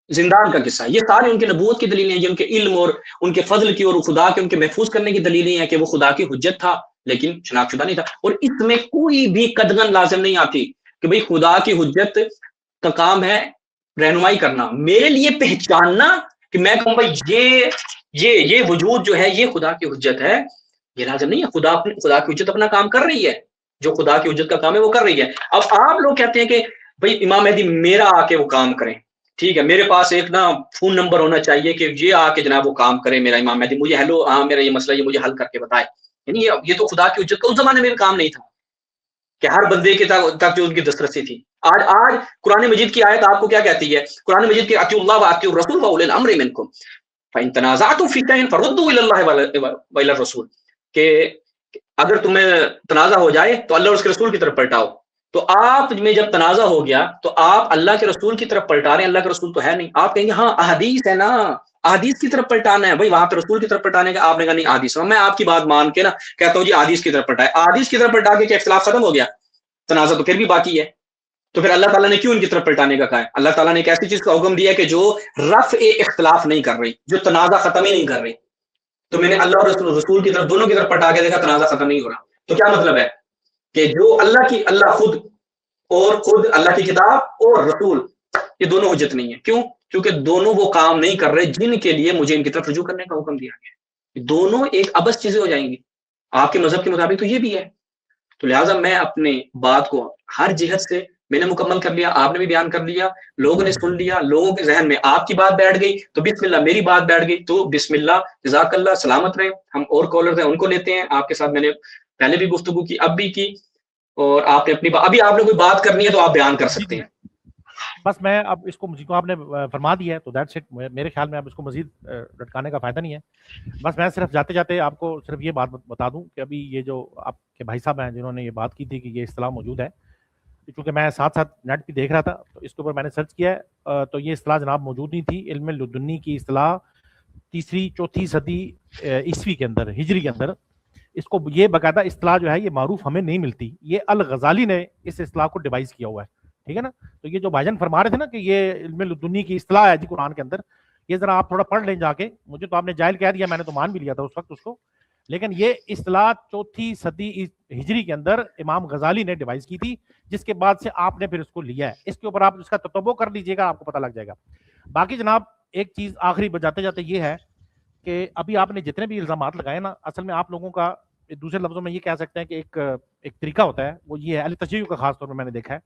زندان کا قصہ، یہ سارے ان کے نبوت کی دلیلیں ہیں. یہ ان کے علم اور ان کے فضل کی اور خدا کے ان کے محفوظ کرنے کی دلیلیں ہیں کہ وہ خدا کی حجت تھا لیکن شناخت شدہ نہیں تھا. اور اس میں کوئی بھی قدغن لازم نہیں آتی کہ بھئی خدا کی حجت کا کام ہے رہنمائی کرنا، میرے لیے پہچاننا کہ میں کہوں بھائی یہ وجود جو ہے یہ خدا کی حجت ہے، یہ لازم نہیں ہے. خدا کی حجت اپنا کام کر رہی ہے، جو خدا کی حجت کا کام ہے وہ کر رہی ہے. اب آپ لوگ کہتے ہیں کہ بھائی امام مہدی میرا آ کے وہ کام کریں. ٹھیک ہے، میرے پاس ایک نا فون نمبر ہونا چاہیے کہ یہ آ کے جناب وہ کام کرے، میرا امام مہدی مجھے ہیلو ہاں میرا یہ مسئلہ یہ مجھے حل کر کے بتائے. یعنی یہ تو خدا کی حجت کا اس زمانے میں کام نہیں تھا کہ ہر بندے کے تک جو ان کی دسترسی تھی. آج قرآن مجید کی آیت آپ کو کیا کہتی ہے؟ قرآن مجید کی اطیعوا اللہ واطیعوا الرسول واولی الامر منکم فإن تنازعتم في شيء فردوه إلى الله وإلى الرسول، کہ اگر تمہیں تنازع ہو جائے تو اللہ اور اس کے رسول کی طرف پلٹاؤ. تو آپ میں جب تنازع ہو گیا تو آپ اللہ کے رسول کی طرف پلٹا رہے ہیں، اللہ کے رسول تو ہے نہیں. آپ کہیں گے ہاں احادیث ہے نا، احادیث کی طرف پلٹانا ہے. بھائی وہاں پہ رسول کی طرف پلٹانے کا آپ نے کہا نہیں احادیث. میں آپ کی بات مان کے نا کہتا ہوں جی احادیث کی طرف پلٹائے. احادیث کی طرف پلٹا کے کیا اختلاف ختم ہو گیا؟ تنازع تو پھر بھی باقی ہے. تو پھر اللہ تعالیٰ نے کیوں ان کی طرف پلٹانے کا کہا ہے؟ اللہ تعالیٰ نے ایک ایسی چیز کا حکم دیا ہے کہ جو رفع اختلاف نہیں کر رہی، جو تنازع ختم ہی نہیں کر رہی. تو میں نے اللہ اور رسول کی طرف دونوں کی طرف پلٹا کے دیکھا، تنازع ختم نہیں ہو رہا. تو کیا مطلب ہے کہ جو اللہ خود اللہ کی کتاب اور رسول یہ دونوں حجت نہیں ہے. کیوں؟ کیونکہ دونوں وہ کام نہیں کر رہے جن کے لیے مجھے ان کی طرف رجوع کرنے کا حکم دیا گیا. دونوں ایک ابس چیزیں ہو جائیں گی. آپ کے مذہب کے مطابق تو یہ بھی ہے. تو لہٰذا میں اپنے بات کو ہر جہت سے میں نے مکمل کر لیا, آپ نے بھی بیان کر لیا, لوگوں نے سن لیا, لوگوں کے ذہن میں آپ کی بات بیٹھ گئی تو بسم اللہ, میری بات بیٹھ گئی تو بسم اللہ, جزاک اللہ, سلامت رہے. ہم اور کالرز ہیں ان کو لیتے ہیں. آپ کے ساتھ میں نے پہلے بھی گفتگو کی, اب بھی کی, اور آپ نے اپنی ابھی آپ نے کوئی بات کرنی ہے تو آپ بیان کر سکتے ہیں. بس میں اب اس کو مجھ کو آپ نے فرما دیا ہے تو دیٹس اٹ. میرے خیال میں اب اس کو مزید لٹکانے کا فائدہ نہیں ہے. بس میں صرف جاتے جاتے آپ کو صرف یہ بات بتا دوں کہ ابھی یہ جو آپ کے بھائی صاحب ہیں جنہوں نے یہ بات کی تھی کہ یہ اصطلاح موجود ہے, چونکہ میں ساتھ ساتھ نیٹ پہ دیکھ رہا تھا تو اس کے اوپر میں نے سرچ کیا ہے, تو یہ اصطلاح جناب موجود نہیں تھی. علم لدنی کی اصطلاح 3 4 صدی عیسوی کے اندر, ہجری کے اندر, اس کو یہ باقاعدہ اصطلاح جو ہے یہ معروف ہمیں نہیں ملتی. یہ الغزالی نے اس اصطلاح کو ڈیوائز کیا ہوا ہے, ٹھیک ہے نا. تو یہ جو بھائی جان فرما رہے تھے نا کہ یہ علم لدنی کی اصطلاح ہے جی قرآن کے اندر, یہ ذرا آپ تھوڑا پڑھ لیں جا کے. مجھے تو آپ نے جاہل کہہ دیا, میں نے تو مان بھی لیا تھا اس وقت اس کو, لیکن یہ اصطلاح 4 صدی ہجری کے اندر امام غزالی نے ڈیوائز کی تھی, جس کے بعد سے آپ نے پھر اس کو لیا ہے. اس کے اوپر آپ اس کا تتبع کر لیجئے گا, آپ کو پتہ لگ جائے گا. باقی جناب ایک چیز آخری جاتے جاتے یہ ہے کہ ابھی آپ نے جتنے بھی الزامات لگائے نا, اصل میں آپ لوگوں کا دوسرے لفظوں میں یہ کہہ سکتے ہیں کہ ایک طریقہ ہوتا ہے, وہ یہ ہے اہل تشیع کا خاص طور پر میں نے دیکھا ہے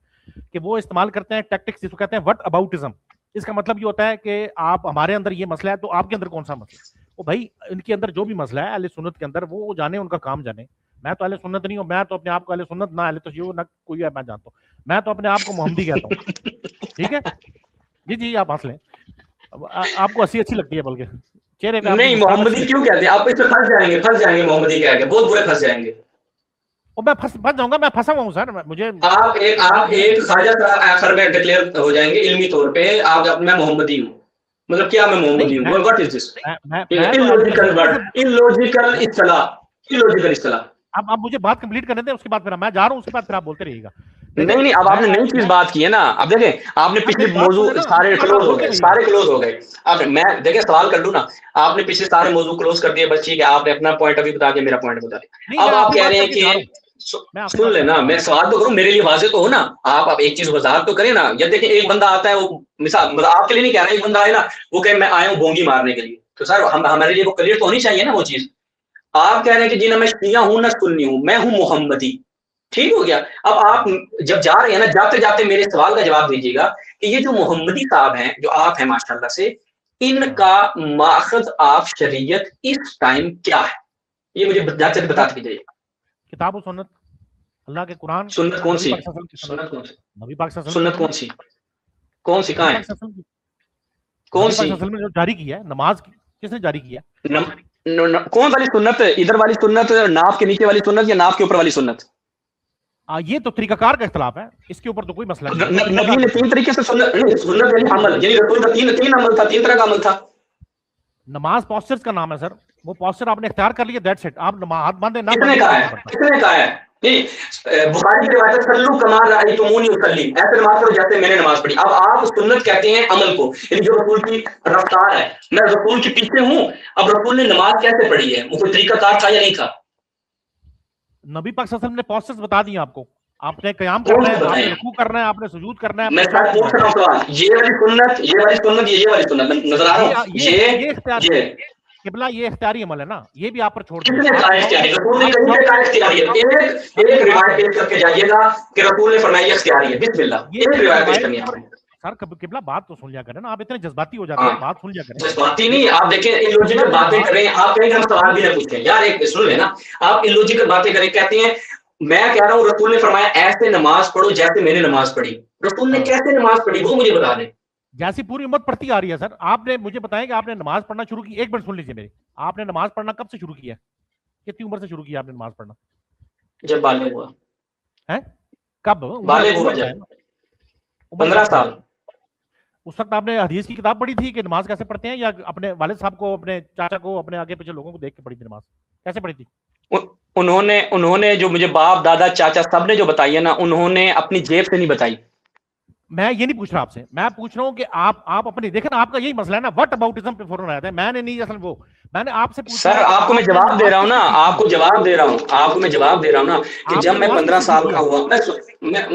کہ وہ استعمال کرتے ہیں ٹیکٹکس, جس کو کہتے ہیں وٹ اباؤٹزم. اس کا مطلب یہ ہوتا ہے کہ آپ ہمارے اندر یہ مسئلہ ہے تو آپ کے اندر کون سا مسئلہ ہے. وہ بھائی ان کے اندر جو بھی مسئلہ ہے اہل سنت کے اندر وہ جانے, ان کا کام جانے. میں تو اہل سنت نہیں ہوں, میں تو اپنے آپ کو اہل سنت نہ اہل تشیع نہ کوئی ہے میں جانتا ہوں, میں تو اپنے آپ کو محمدی کہتا ہوں. ٹھیک ہے جی جی, آپ ہنس لیں, آپ کو ہنسی اچھی لگتی ہے بلکہ چہرے پہ نہیں, محمدی کیوں کہتے ہیں آپ؟ اس پہ پھنس جائیں گے محمدی کہہ کے, بہت برے پھنس جائیں گے. میں پھنس جاؤں گا, میں پھنسا ہوا ہوں سر. مجھے آپ ایک خواجہ آخر میں ڈکلیئر ہو جائیں گے علمی طور پہ, آپ میں محمدی ہوں. مطلب کیا میں محمدی ہوں؟ واٹ از دس illogical اصطلاح. اب مجھے بات کمپلیٹ کرنے دیں, اس کے بعد پھر میں جا رہا ہوں, اس کے بعد پھر آپ بولتے رہیے گا. نہیں, اب آپ نے نئی چیز بات کی ہے نا. اب دیکھیں آپ نے پچھلے موضوع سارے کلوز ہو گئے. اب میں دیکھیں سوال کر لوں نا, آپ نے پچھلے سارے موضوع کلوز کر دیے, بس ٹھیک ہے, آپ نے اپنا پوائنٹ ابھی بتا دیا, میرا پوائنٹ بتا دیا. اب آپ کہہ رہے ہیں کہ سن لینا, میں سوال تو کروں, میرے لیے واضح تو ہو نا. آپ ایک چیز وضاحت تو کریں نا. یا دیکھیں ایک بندہ آتا ہے, وہ مثال آپ کے لیے نہیں کہہ رہا, ایک بندہ آئے نا, وہ کہ میں آیا ہوں بونگی مارنے کے لیے, تو سر ہمارے لیے وہ کلیئر تو ہونی چاہیے نا وہ چیز. آپ کہہ رہے ہیں کہ جی نہ میں شیعہ ہوں نہ سنی ہوں, میں ہوں محمدی. ٹھیک ہو گیا. اب آپ جب جا رہے ہیں نا, جاتے جاتے میرے سوال کا جواب دیجیے گا کہ یہ جو محمدی صاحب ہیں جو آپ ہیں ماشاءاللہ سے, ان کا ماخذ آف شریعت اس ٹائم کیا ہے, یہ مجھے جاتے بتا دیجیے. کتاب و سنت, اللہ کے قرآن. سنت کون سی؟ نبی پاک صلی اللہ علیہ وسلم. سنت کون سی کہاں ہے؟ کون سی جو جاری کی ہے نماز, کس نے جاری کیا؟ کون والی سنت؟ ادھر والی سنت, ناف کے نیچے والی سنت, یا ناف کے اوپر والی سنت؟ یہ تو طریقہ کار کا اختلاف ہے, اس کے اوپر تو کوئی مسئلہ نہیں. نبی نے 3 طریقے سے سنت یعنی عمل, یعنی رسول کا 3 عمل تھا, 3 طرح کا عمل تھا. نماز پوسچرز کا نام ہے سر, وہ پوسچر آپ نے اختیار کر لیا, دیٹس اٹ. آپ ہاتھ باندھے نہ کتنے کہا ہے بخاری کی روایت ہے صلو کما رأیتمونی اصلی, ایسے نماز پڑھو جیسے میں نے نماز پڑھی. اب آپ سنت کہتے ہیں عمل کو, یعنی جو رسول کی رفتار ہے, میں رسول کے پیچھے ہوں. اب رسول نے نماز کیسے پڑھی ہے, وہ کوئی طریقہ کار تھا یا نہیں تھا؟ نبی پاک صلی اللہ علیہ وسلم نے پوسچرز بتا دی آپ کو. آپ نے قیام کرنا ہے, آپ نے رکوع کرنا ہے, آپ نے سجود کرنا ہے. میں پوچھ رہا ہوں سوال, یہ والی سنت, یہ والی سنت, یہ والی سنت نظر آ رہا ہوں, یہ قبلہ یہ اختیاری عمل ہے نا, یہ بھی آپ پر چھوڑ دیں. کس نے کہا اختیاری؟ رسول نے کہیں کہا اختیاری ہے. ایک روایت پیش کر کے جائیے گا کہ رسول نے فرمایا اختیاری ہے. بسم اللہ, ایک روایت پیش کرنی ہے. سر قبلہ بات تو سن لیا کریں نا, آپ اتنے جذباتی ہو جاتے ہیں, بات سن لیا کریں. جذباتی نہیں, آپ دیکھیں illogical باتیں کر رہے ہیں, آپ کہیں کہ ہم سوال بھی نہ پوچھیں. یار ایک سن لیں نا, آپ illogical باتیں کریں, کہتے ہیں میں کہہ رہا ہوں رسول نے فرمایا ایسے نماز پڑھو جیسے میں نے نماز پڑھی. رسول نے کیسے نماز پڑھی وہ مجھے بتا دیں. جیسی پوری امت پڑھتی آ رہی ہے سر. آپ نے مجھے بتائیں کہ آپ نے نماز پڑھنا شروع کی, 1 منٹ سن لیجیے میری, آپ نے نماز پڑھنا کب سے شروع کیا, کتنی عمر سے شروع کیا آپ نے نماز پڑھنا؟ جب بالغ ہوا. ہے کب بالغ ہوا؟ 15 سال. اس وقت آپ نے حدیث کی کتاب پڑھی تھی کہ نماز کیسے پڑھتے ہیں, یا اپنے والد صاحب کو, اپنے چاچا کو, اپنے آگے پیچھے لوگوں کو دیکھ کے پڑھی تھی نماز, کیسے پڑھی تھی؟ انہوں نے جو مجھے باپ دادا چاچا سب نے جو بتائی ہے نا, انہوں نے اپنی جیب سے نہیں بتائی. میں یہ نہیں پوچھ رہا آپ سے, میں پوچھ رہا ہوں کہ آپ اپنی دیکھیں نا, آپ کا یہی مسئلہ ہے نا, وٹ اباؤٹزم پہ فوراً آیا تھا. میں نے نہیں, اصل وہ میں نے آپ سے پوچھا. سر آپ کو میں جواب دے رہا ہوں نا, آپ کو جواب دے رہا ہوں نا کہ جب میں 15 سال کا ہوا, میں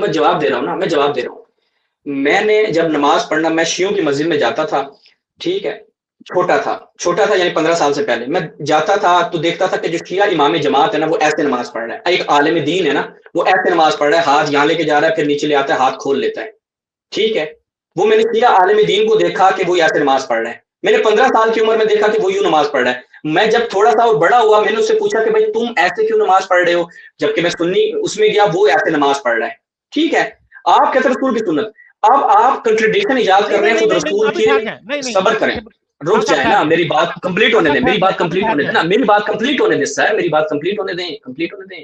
جواب دے رہا ہوں نا, میں نے جب نماز پڑھنا، میں شیعوں کی مسجد میں جاتا تھا، ٹھیک ہے، چھوٹا تھا یعنی 15 سال سے پہلے میں جاتا تھا تو دیکھتا تھا کہ جو شیعہ امام جماعت ہے نا وہ ایسے نماز پڑھ رہا ہے، ایک عالم دین ہے نا وہ ایسے نماز پڑھ رہا ہے، ہاتھ یہاں لے کے جا رہا ہے پھر نیچے لے آتا ہے ہاتھ کھول لیتا ہے، ٹھیک ہے، وہ میں نے شیعہ عالم دین کو دیکھا کہ وہ ایسے نماز پڑھ رہا ہے، میں نے 15 سال کی عمر میں دیکھا کہ وہ یوں نماز پڑھ رہا ہے، میں جب تھوڑا سا وہ بڑا ہوا میں نے اس سے پوچھا کہ بھائی تم ایسے کیوں نماز پڑھ رہے ہو، جبکہ میں سنی اس میں گیا وہ ایسے نماز پڑھ رہا ہے، ٹھک ہے، آپ کہتے ہیں رسول کی سنت، اب آپ کنٹرڈکشن ایجاد کر رہے ہیں خود رسول ابھی کے، ٹھہر جائیں، نہیں نہیں صبر کریں، رک جائیں نا، میری بات کمپلیٹ ہونے دیں، میری بات کمپلیٹ ہونے دیں نا، میری بات کمپلیٹ ہونے دیں سر، میری بات کمپلیٹ ہونے دیں، کمپلیٹ ہونے دیں۔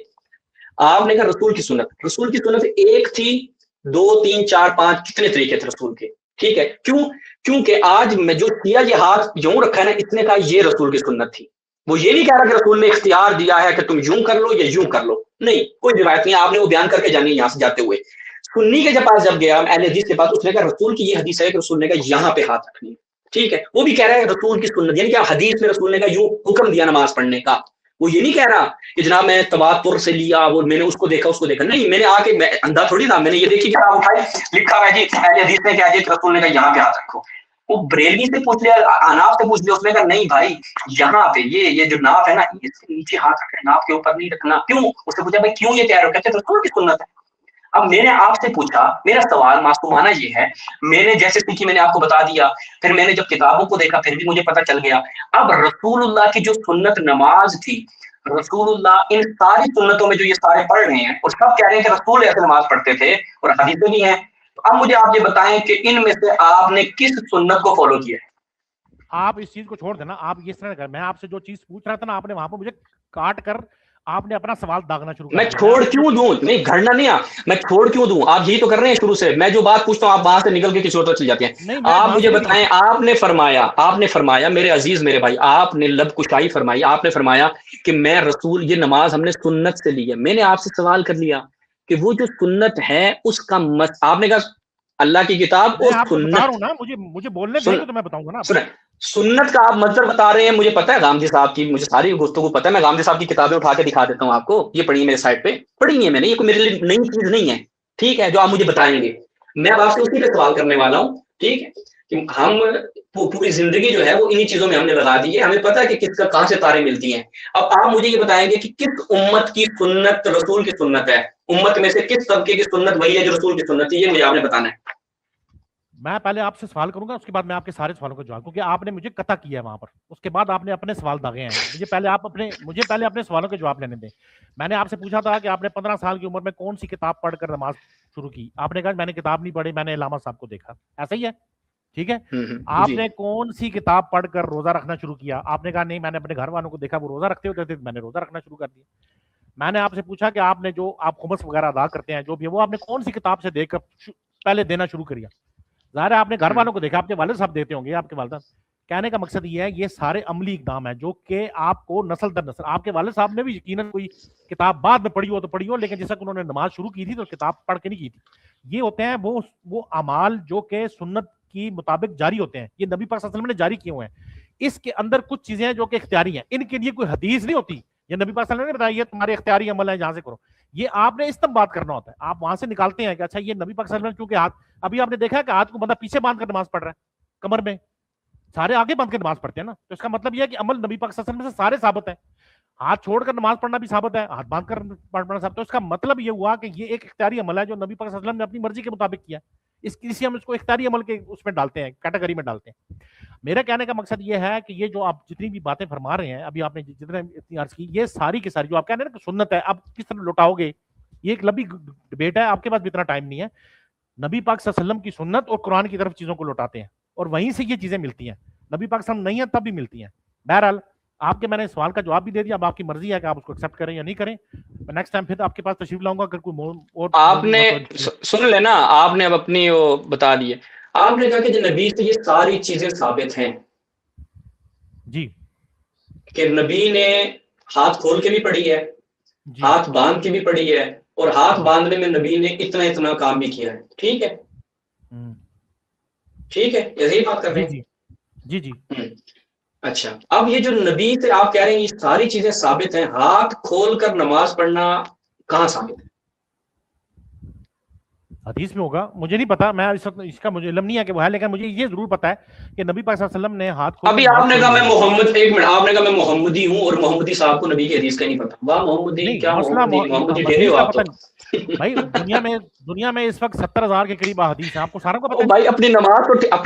آپ نے کہا رسول کی سنت، رسول کی سنت ایک تھی، 2 3 4 5 کتنے طریقے تھے رسول کے، ٹھیک ہے، کیونکہ آج میں جو کیا یہ ہاتھ یوں رکھا ہے نا، اس نے کہا یہ رسول کی سنت تھی، وہ یہ نہیں کہہ رہا کہ رسول نے اختیار دیا ہے کہ تم یوں کر لو یا یوں کر لو، نہیں، کوئی روایت نہیں، آپ نے وہ بیان کر کے جانی ہے یہاں سے جاتے ہوئے، سنی کے پاس جب گیا اہل حدیث کے پاس، اس نے کہا رسول کی یہ حدیث ہے کہ رسول نے کہا یہاں پہ ہاتھ رکھنی ہے، ٹھیک ہے، وہ بھی کہہ رہا ہے رسول کی سنت، یعنی کہ حدیث میں رسول نے کہا یوں حکم دیا نماز پڑھنے کا، وہ یہ نہیں کہہ رہا کہ جناب میں تواتر سے لیا وہ میں نے اس کو دیکھا، نہیں، میں نے آ کے میں اندھا تھوڑی تھا، میں نے یہ دیکھی کہ اٹھائی لکھا ہے جی اہل حدیث نے کہا جی رسول نے کہا یہاں پہ ہاتھ رکھو، وہ بریلوی سے پوچھ لیا، اناف سے پوچھ لیا، اس نے کہا نہیں بھائی یہاں پہ یہ جو ناف ہے نا اس کے نیچے ہاتھ رکھنا، ناف کے اوپر نہیں رکھنا، کیوں؟ اس سے پوچھا بھائی کیوں یہ کہہ رہے ہو، کہتے رسول کی سنت ہے۔ اب میں نے آپ سے پوچھا، میرا سوال معصومانہ یہ ہے، میں نے جیسے سیکھی میں نے آپ کو بتا دیا، پھر میں نے جب کتابوں کو دیکھا پھر بھی مجھے پتہ چل گیا، اب رسول اللہ کی جو سنت نماز تھی، رسول اللہ ان ساری سنتوں میں جو یہ سارے پڑھ رہے ہیں اور سب کہہ رہے ہیں کہ رسول ایسے نماز پڑھتے تھے اور حدیثیں بھی ہیں، تو اب مجھے آپ یہ بتائیں کہ ان میں سے آپ نے کس سنت کو فالو کیا ہے؟ آپ اس چیز کو چھوڑ دینا، آپ اس طرح کر، میں آپ سے جو چیز پوچھ رہا تھا نا، آپ نے وہاں پہ مجھے کاٹ کر آپ نے اپنا سوال داغنا شروع کر میں دیا۔ چھوڑ کیوں دوں؟ نہیں گھڑنا نہیں، میں چھوڑ کیوں دوں؟ آپ یہی تو کر رہے ہیں شروع سے، میں جو بات پوچھتا ہوں آپ وہاں سے نکل کے کسی اور طرف چل جاتے ہیں۔ نہیں، میں آپ وہاں مجھے سے نہیں بتائیں، آپ نے فرمایا میرے عزیز میرے بھائی، آپ نے لب کشائی فرمائی، آپ نے فرمایا کہ میں رسول، یہ نماز ہم نے سنت سے لی ہے، میں نے آپ سے سوال کر لیا کہ وہ جو سنت ہے اس کا آپ نے کہا اللہ کی کتاب میں اور آپ کو بتا رہا سنت، ہوں نا، مجھے بولنے دیں گے تو میں بتاؤں گا نا آپ کو۔ سنیں، سنت کا آپ مطلب بتا رہے ہیں، مجھے پتا ہے غامدی صاحب کی، مجھے ساری گفتگو پتا ہے، میں غامدی صاحب کی کتابیں اٹھا کے دکھا دیتا ہوں آپ کو، یہ پڑھی میرے سائٹ پہ، پڑھی ہے میں نے، یہ کوئی میرے لیے نئی چیز نہیں ہے، ٹھیک ہے، جو آپ مجھے بتائیں گے، میں اب آپ سے اسی پہ سوال کرنے والا ہوں، ٹھیک ہے، کہ ہم پوری زندگی جو ہے وہ انہی چیزوں میں ہم نے لگا دی ہے، ہمیں پتا ہے کہ کس کا کہاں سے تاریں ملتی ہیں، اب آپ مجھے یہ بتائیں گے کہ کس امت کی سنت رسول کی سنت ہے، امت میں سے کس طبقے کی سنت وہی ہے جو رسول کی سنت ہے، یہ مجھے آپ نے بتانا ہے۔ میں پہلے آپ سے سوال کروں گا، اس کے بعد میں آپ کے سارے سوالوں کا جواب، کیونکہ آپ نے مجھے قطع کیا ہے وہاں پر، اس کے بعد آپ نے اپنے سوال داغے ہیں، مجھے پہلے اپنے سوالوں کے جواب لینے دیں۔ میں نے آپ سے پوچھا تھا کہ آپ نے 15 سال کی عمر میں کون سی کتاب پڑھ کر نماز شروع کی، آپ نے کہا میں نے کتاب نہیں پڑھی، میں نے علامہ صاحب کو دیکھا، ایسا ہی ہے، ٹھیک ہے۔ آپ جی، نے کون سی کتاب پڑھ کر روزہ رکھنا شروع کیا، آپ نے کہا نہیں میں نے اپنے گھر والوں کو دیکھا وہ روزہ رکھتے ہوتے تھے، میں نے روزہ رکھنا شروع کر دیا۔ میں نے آپ سے پوچھا کہ آپ نے جو آپ خمس وغیرہ ادا کرتے ہیں جو بھی ہے وہ آپ نے کون سی کتاب سے دیکھ کر پہلے دینا شروع کیا، ظاہر ہے آپ نے گھر والوں کو دیکھا، آپ کے والد صاحب دیتے ہوں گے، آپ کے والدہ، کہنے کا مقصد یہ ہے یہ سارے عملی اقدام ہیں جو کہ آپ کو نسل در نسل، آپ کے والد صاحب نے بھی یقیناً کوئی کتاب بعد میں پڑھی ہو تو پڑھی ہو، لیکن جیسا کہ انہوں نے نماز شروع کی تھی تو کتاب پڑھ کے نہیں کی تھی، یہ ہوتے ہیں وہ اعمال جو کہ سنت کی مطابق جاری ہوتے ہیں، یہ نبی پاک صلی اللہ علیہ وسلم نے جاری کیے ہوئے ہیں، اس کے اندر کچھ چیزیں ہیں جو کہ اختیاری ہیں، ان کے لیے کوئی حدیث نہیں ہوتی، یہ نبی پاک صلی اللہ علیہ وسلم نے بتایا یہ تمہارے اختیاری عمل ہے جہاں سے کرو، یہ آپ نے استنباط کرنا ہوتا ہے، آپ وہاں سے نکالتے ہیں کہ اچھا یہ نبی پاک صلی اللہ علیہ وسلم چونکہ ہاتھ، ابھی آپ نے دیکھا کہ ہاتھ کو بندہ پیچھے باندھ کر نماز پڑھ رہا ہے کمر میں، سارے آگے باندھ کے نماز پڑھتے ہیں نا، تو اس کا مطلب یہ ہے کہ عمل نبی پاک صلی اللہ علیہ وسلم سے سارے ثابت ہیں، ہاتھ چھوڑ کر نماز پڑھنا بھی ثابت ہے، ہاتھ باندھ کر پڑھنا ثابت ہے، تو اس کا مطلب یہ ہوا کہ یہ ایک اختیاری عمل ہے جو نبی پاک صلی اللہ علیہ وسلم نے اپنی مرضی کے مطابق کیا، اسی ہم اس کو اختیاری عمل کے اس میں ڈالتے ہیں، کیٹیگری میں ڈالتے ہیں۔ میرا کہنے کا مقصد یہ ہے کہ یہ جو آپ جتنی بھی باتیں فرما رہے ہیں، ابھی آپ نے جتنے اتنی عرض کی، یہ ساری کی ساری جو آپ کہہ رہے ہیں نا کہ سنت ہے، اب کس طرح لوٹاؤ گے، یہ ایک لمبی ڈبیٹ ہے، آپ کے پاس بھی اتنا ٹائم نہیں ہے، نبی پاک صلی اللہ علیہ وسلم کی سنت اور قرآن کی طرف چیزوں کو لوٹاتے ہیں اور وہیں سے یہ چیزیں ملتی ہیں، نبی پاک صلی اللہ علیہ وسلم نہیں ہے تب بھی ملتی ہیں۔ بہرحال آپ کے میں نے سوال کا جواب بھی دے دیا، اب آپ کی مرضی ہے کہ آپ اس کو ایکسیپٹ کریں یا نہیں کریں، میں نیکسٹ ٹائم پھر آپ کے پاس تشریف لاؤں گا اگر کوئی اور آپ موضوع نے ہوا تو۔ سن لینا، آپ نے اب اپنی وہ بتا دی ہے، آپ نے کہا کہ جو نبی سے یہ ساری چیزیں ثابت ہیں جی کہ نبی نے ہاتھ کھول کے بھی پڑھی ہے، جی ہاتھ باندھ کے بھی پڑھی ہے، اور ہاتھ جی باندھنے میں نبی نے اتنا کام بھی کیا ہے، ٹھیک ہے، ٹھیک ہے، یہی بات کر رہے جی ہیں۔ جی جی جی اچھا، اب یہ جو نبی سے آپ کہہ رہے ہیں یہ ساری چیزیں ثابت ہیں، ہاتھ کھول کر نماز پڑھنا کہاں ثابت ہے؟ حدیث میں ہوگا, مجھے نہیں پتا, میں اس وقت اس کا مجھے علم نہیں ہے کہ وہ ہے, لیکن مجھے یہ ضرور پتا ہے کہ نبی پاک صلی اللہ علیہ وسلم نے ہاتھ ابھی آپ نے کہا میں محمد, ایک منٹ, آپ نے کہا میں محمدی ہوں اور محمدی صاحب کو نبی کی حدیث کا نہیں پتا. واہ محمدی, کیا محمدی ڈھیرے ہو آپ تو. بھائی دنیا میں اس وقت 70,000 کے قریب احادیث ہیں, آپ کو ساروں کا پتا ہے. بھائی اپنی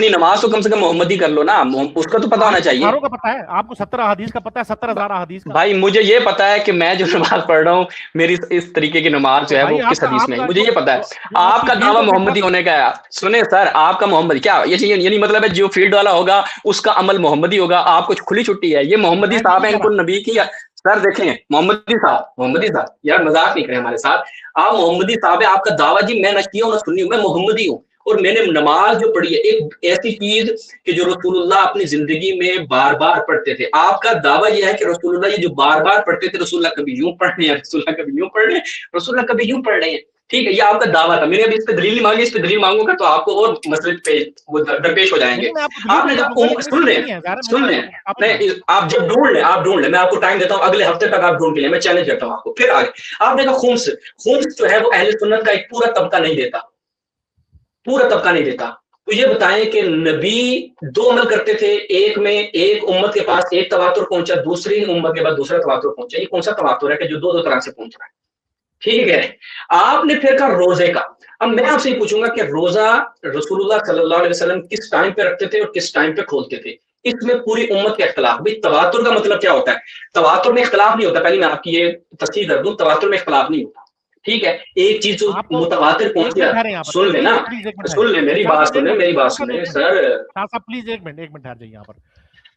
نماز تو کم سے کم محمدی کر لو نا, اس کا تو پتا ہونا چاہیے. ساروں کا پتا ہے, آپ کو 70 احادیث کا پتا ہے, 70,000 احادیث کا. بھائی مجھے یہ پتا ہے کہ میں جو نماز پڑھ رہا ہوں میری اس طریقے کی نماز جو ہے وہ کس حدیث میں ہے, مجھے یہ پتا ہے. آپ کا دعویٰ محمدی ہونے کا ہے. سنیں سر, آپ کا محمد کیا یعنی مطلب ہے جو فیلڈ والا ہوگا اس کا عمل محمدی ہوگا, آپ کو کھلی چھٹی ہے. یہ محمدی صاحب ہیں, ان کو نبی کی. سر دیکھیں محمدی صاحب یار مذاق نہیں کریں ہمارے ساتھ. آپ محمدی صاحب ہیں, آپ کا دعویٰ جی میں نہ کیا ہوں نہ سنی ہوں, میں محمدی ہوں. اور میں نے نماز جو پڑھی ہے ایک ایسی چیز کہ جو رسول اللہ اپنی زندگی میں بار بار پڑھتے تھے. آپ کا دعویٰ یہ ہے کہ رسول اللہ یہ جو بار بار پڑھتے تھے, رسول اللہ کبھی یوں پڑھ رہے ہیں, رسول اللہ کبھی یوں پڑھ رہے ہیں, رسول اللہ کبھی یوں پڑھ رہے ہیں. ٹھیک ہے, یہ آپ کا دعویٰ تھا. میں نے ابھی اس پہ دلیل نہیں مانگی, اس پہ دلیل مانگوں گا تو آپ کو اور مسئلے پہ وہ درپیش ہو جائیں گے. آپ نے کہا سن لیں, آپ جب ڈھونڈ لیں, میں آپ کو ٹائم دیتا ہوں, اگلے ہفتے تک آپ ڈھونڈ کے لیں, میں چیلنج کرتا ہوں آپ کو. پھر آگے آپ نے کہا خمس جو ہے وہ اہل سنت کا ایک پورا طبقہ نہیں دیتا, تو یہ بتائیں کہ نبی 2 عمل کرتے تھے, ایک میں ایک امت کے پاس ایک تواتر پہنچا, دوسری امت کے بعد دوسرا تواتر پہنچا. یہ کون سا تواتر ہے کہ جو دو طرح سے پہنچ رہا ہے؟ ٹھیک ہے, آپ نے پھر کہا روزے کا. اب میں آپ سے یہ پوچھوں گا کہ روزہ رسول اللہ صلی اللہ علیہ وسلم کس ٹائم پہ رکھتے تھے اور کس ٹائم پہ کھولتے تھے؟ اس میں پوری امت کا اختلاف. بھائی تواتر کا مطلب کیا ہوتا ہے؟ تواتر میں اختلاف نہیں ہوتا, پہلے میں آپ کی یہ تصحیح کر دوں, تواتر میں اختلاف نہیں ہوتا. ٹھیک ہے, ایک چیز جو متواتر پہنچ گیا, سن لیں نا, سن لیں میری بات سنیں سر صاحب پلیز ایک منٹ ٹھہر جائیے. یہاں پر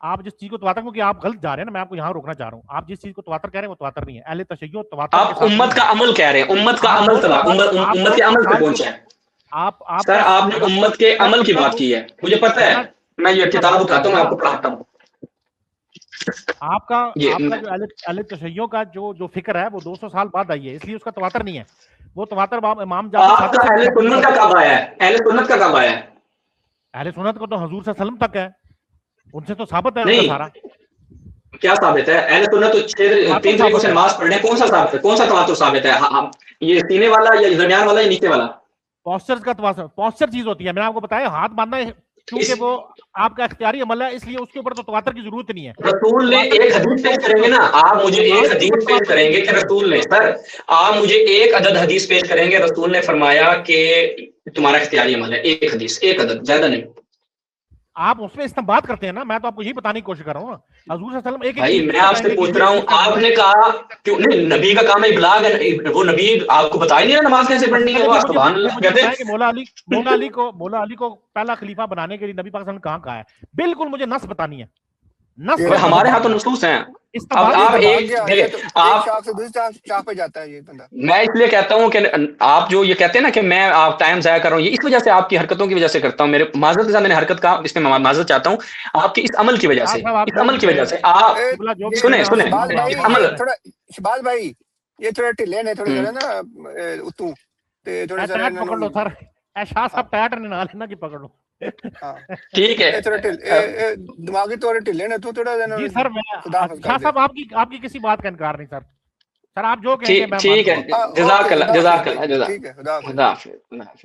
آپ جس چیز کو تواتر, کیونکہ آپ غلط جا رہے ہیں نا, میں آپ کو یہاں روکنا چاہ رہا ہوں. آپ جس چیز کو تواتر کہہ رہے ہیں وہ تواتر نہیں ہے. اہل تشیع تواتر, آپ امت کا عمل کہہ رہے ہیں, امت کا عمل امت کے عمل پہ پہنچا ہے. سر آپ نے امت کے عمل کی بات کی ہے, مجھے پتہ ہے, میں یہ کتاب اٹھاتا ہوں, میں آپ کو پڑھاتا ہوں. آپ کا جو اہل تشیع کا جو فکر ہے وہ 200 سال بعد آئی ہے, اس لیے اس کا تواتر نہیں ہے. وہ تواتر امام آپ کا اہل سنت کا کب آیا ہے؟ اہل سنت کا کب آیا ہے؟ اہل سنت کو تو حضور صلی اللہ علیہ وسلم تک ہے, ان سے تو ثابت ہے سارا. کیا ثابت ہے؟ اہل سنت تو 3 طریقوں سے نماز پڑھنے, کون سا ثابت ہے, کون سا تواتر ثابت ہے؟ یہ سینے والا یا درمیان والا یا نیچے والا؟ پوسچر کا تواتر, پوسچر چیز ہوتی ہے, میں نے آپ کو بتایا ہاتھ باندھنا ہے, کیونکہ وہ آپ کا اختیاری عمل ہے, اس لیے اس کے اوپر تو تواتر کی ضرورت نہیں ہے. رسول نے ایک حدیث پیش کریں گے نا, آپ مجھے ایک حدیث پیش کریں گے کہ رسول نے, سر آپ مجھے ایک عدد حدیث پیش کریں گے رسول نے فرمایا کہ تمہارا اختیاری عمل ہے, ایک حدیث, ایک عدد, زیادہ نہیں. آپ اس میں استنباط کرتے ہیں نا, میں تو آپ کو یہی بتانے کی کوشش کر رہا ہوں. حضور صلی اللہ علیہ وسلم ایک بھائی میں آپ سے پوچھ رہا ہوں, آپ نے کہا کیوں نہیں, نبی کا کام ابلاغ ہے, وہ نبی آپ کو بتا ہی نہیں رہا نماز کیسے پڑھنی ہے. وہ سبحان اللہ کہتے ہیں کہ مولا علی کو پہلا خلیفہ بنانے کے لیے نبی پاک صلی اللہ علیہ وسلم کہاں کہا ہے. بالکل مجھے نص بتانی ہے, ہمارے ہاتھوں نصوص ہیں. اب آپ میں اس لیے کہتا ہوں کہ آپ جو یہ کہتے ہیں نا کہ میں آپ ٹائم ضائع کر رہا ہوں, یہ اس وجہ سے آپ کی حرکتوں کی وجہ سے کرتا ہوں. میرے معذرت کے ساتھ میں نے حرکت کا, اس میں معذرت چاہتا ہوں آپ کی اس عمل کی وجہ سے, اس عمل کی وجہ سے. آپ سنیں عمل. شہباز بھائی یہ تھوڑا ڈھلے نے, تھوڑا نا اتوں تے تھوڑا ذرا پکڑ لو سر, شاہ صاحب ٹائٹ نے نہ لینا کہ پکڑ لو. ٹھیک ہے, دماغی طور ڈھلے نے, تو تھوڑا جی سر, شاہ صاحب آپ کی کسی بات کا انکار نہیں سر. سر آپ جو کہیں گے ٹھیک ہے, جزاک اللہ, ٹھیک ہے, خدا حافظ.